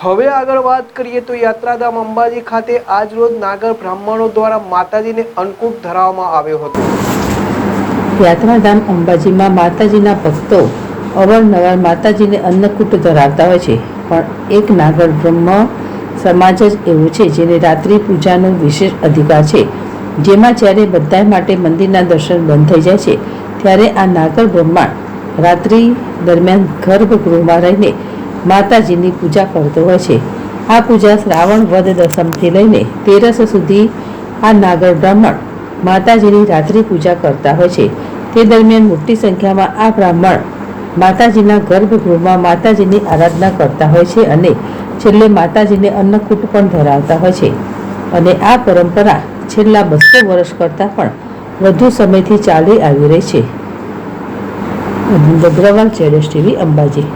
હવે આગળ વાત કરીએ તો યાત્રાધામ અંબાજી ખાતે આજ રોજ નાગર બ્રાહ્મણો દ્વારા માતાજીને અન્નકૂટ ધરાવવામાં આવ્યો હતો। યાત્રાધામ અંબાજીમાં માતાજીના ભક્તો અવારનવાર માતાજીને અન્નકૂટ ધરાવતા હોય છે, પણ એક નાગર બ્રહ્મ સમાજ જ એવું છે જેને રાત્રિ પૂજાનો વિશેષ અધિકાર છે, જેમાં જ્યારે બધા માટે મંદિરના દર્શન બંધ થઈ જાય છે ત્યારે આ નાગર બ્રહ્માંડ રાત્રિ દરમિયાન ગર્ભગૃહમાં રહીને માતાજીની પૂજા કરતો હોય છે। આ પૂજા શ્રાવણ વદ દસમથી લઈને 13 સુધી આ નાગર બ્રાહ્મણ માતાજીની રાત્રિ પૂજા કરતા હોય છે। તે દરમિયાન મોટી સંખ્યામાં આ બ્રાહ્મણ માતાજીના ગર્ભગૃહમાં માતાજીની આરાધના કરતા હોય છે અને છેલ્લે માતાજીને અન્નકૂટ પણ ધરાવતા હોય છે અને આ પરંપરા છેલ્લા 200 વર્ષ કરતાં પણ વધુ સમયથી ચાલી આવી રહી છે। અગ્રવાલ, ZSTV, અંબાજી।